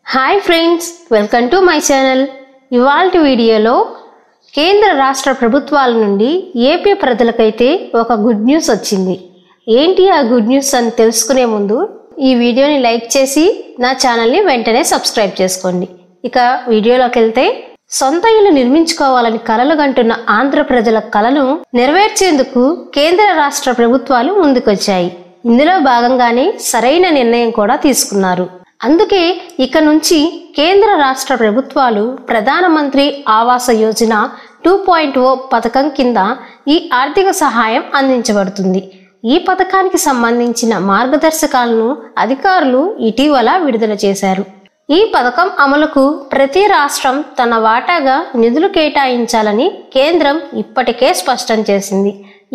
Hi friends, welcome to my channel. ఇవాల్టి వీడియోలో కేంద్ర రాష్ట్ర ప్రభుత్వాల నుండి ఏపీ ప్రజలకైతే ఒక గుడ్ న్యూస్ వచ్చింది. ఏంటి ఆ గుడ్ న్యూస్ అని తెలుసుకునే ముందు ఈ వీడియోని లైక్ చేసి నా ఛానల్ని వెంటనే సబ్స్క్రైబ్ చేసుకోండి. ఇక వీడియోలోకి వెళ్తే, సొంత ఇల్లు నిర్మించుకోవాలని కలలు కంటున్న ఆంధ్ర ప్రజల కలను నెరవేర్చేందుకు కేంద్ర రాష్ట్ర ప్రభుత్వాలు ముందుకొచ్చాయి. ఇందులో భాగంగానే సరైన నిర్ణయం కూడా తీసుకున్నారు. అందుకే ఇక నుంచి కేంద్ర రాష్ట్ర ప్రభుత్వాలు ప్రధానమంత్రి ఆవాస యోజన 2.0 పథకం కింద ఈ ఆర్థిక సహాయం అందించబడుతుంది. ఈ పథకానికి సంబంధించిన మార్గదర్శకాలను అధికారులు ఇటీవల విడుదల చేశారు. ఈ పథకం అమలుకు ప్రతి రాష్ట్రం తన వాటాగా నిధులు కేటాయించాలని కేంద్రం ఇప్పటికే స్పష్టం చేసింది.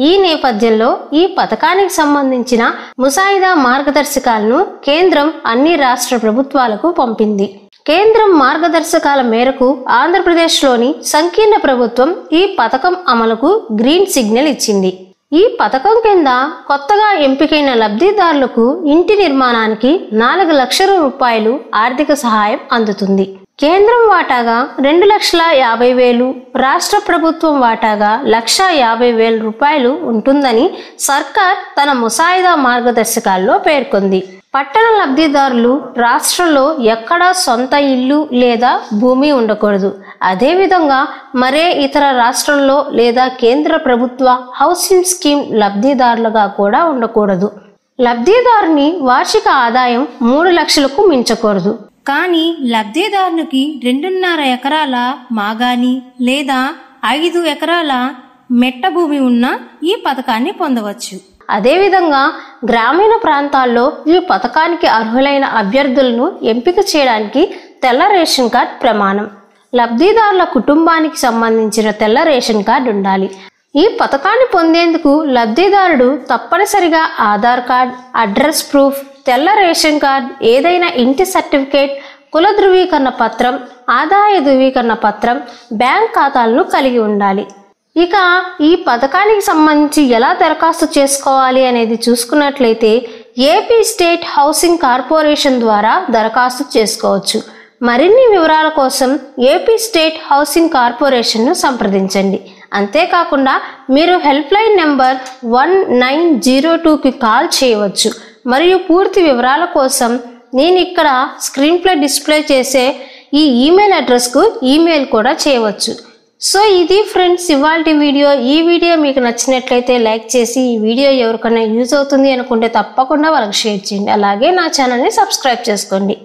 ఈ నేపథ్యంలో ఈ పథకానికి సంబంధించిన ముసాయిదా మార్గదర్శకాలను కేంద్రం అన్ని రాష్ట్ర ప్రభుత్వాలకు పంపింది. కేంద్రం మార్గదర్శకాల మేరకు ఆంధ్రప్రదేశ్లోని సంకీర్ణ ప్రభుత్వం ఈ పథకం అమలుకు గ్రీన్ సిగ్నల్ ఇచ్చింది. ఈ పథకం కింద కొత్తగా ఎంపికైన లబ్ధిదారులకు ఇంటి నిర్మాణానికి 4 లక్షల రూపాయలు ఆర్థిక సహాయం అందుతుంది. కేంద్రం వాటాగా 2,50,000, రాష్ట్ర ప్రభుత్వం వాటాగా 1,50,000 రూపాయలు ఉంటుందని సర్కార్ తన ముసాయిదా మార్గదర్శకాల్లో పేర్కొంది. పట్టణ లబ్ధిదారులు రాష్ట్రంలో ఎక్కడా సొంత ఇల్లు లేదా భూమి ఉండకూడదు. అదేవిధంగా మరే ఇతర రాష్ట్రంలో లేదా కేంద్ర ప్రభుత్వ హౌసింగ్ స్కీమ్ లబ్ధిదారులుగా కూడా ఉండకూడదు. లబ్ధిదారుని వార్షిక ఆదాయం 3 లక్షలకు మించకూడదు. కానీ లబ్ధిదారునికి 2.5 ఎకరాల మాగాని లేదా 5 ఎకరాల మెట్ట భూమి ఉన్న ఈ పథకాన్ని పొందవచ్చు. అదేవిధంగా గ్రామీణ ప్రాంతాల్లో ఈ పథకానికి అర్హులైన అభ్యర్థులను ఎంపిక చేయడానికి తెల్ల రేషన్ కార్డ్ ప్రమాణం. లబ్ధిదారుల కుటుంబానికి సంబంధించిన తెల్ల రేషన్ కార్డు ఉండాలి. ఈ పథకాన్ని పొందేందుకు లబ్ధిదారుడు తప్పనిసరిగా ఆధార్ కార్డ్, అడ్రస్ ప్రూఫ్, తెల్ల రేషన్ కార్డ్, ఏదైనా ఇంటి సర్టిఫికేట్, కుల ధృవీకరణ పత్రం, ఆదాయ ధృవీకరణ పత్రం, బ్యాంక్ ఖాతాలను కలిగి ఉండాలి. ఇక ఈ పథకానికి సంబంధించి ఎలా దరఖాస్తు చేసుకోవాలి అనేది చూసుకున్నట్లయితే ఏపీ స్టేట్ హౌసింగ్ కార్పొరేషన్ ద్వారా దరఖాస్తు చేసుకోవచ్చు. మరిన్ని వివరాల కోసం ఏపీ స్టేట్ హౌసింగ్ కార్పొరేషన్ను సంప్రదించండి. అంతేకాకుండా మీరు హెల్ప్ లైన్ నెంబర్ 1902కి కాల్ చేయవచ్చు. మరియు పూర్తి వివరాల కోసం నేను ఇక్కడ స్క్రీన్ ప్లే డిస్ప్లే చేసే ఈ ఈమెయిల్ అడ్రస్కు ఈమెయిల్ కూడా చేయవచ్చు. సో ఇది ఫ్రెండ్స్ ఇవాల్టి వీడియో. ఈ వీడియో మీకు నచ్చినట్లయితే లైక్ చేసి, ఈ వీడియో ఎవరికైనా యూజ్ అవుతుంది అనుకుంటే తప్పకుండా వాళ్ళకి షేర్ చేయండి. అలాగే నా ఛానల్ని సబ్స్క్రైబ్ చేసుకోండి.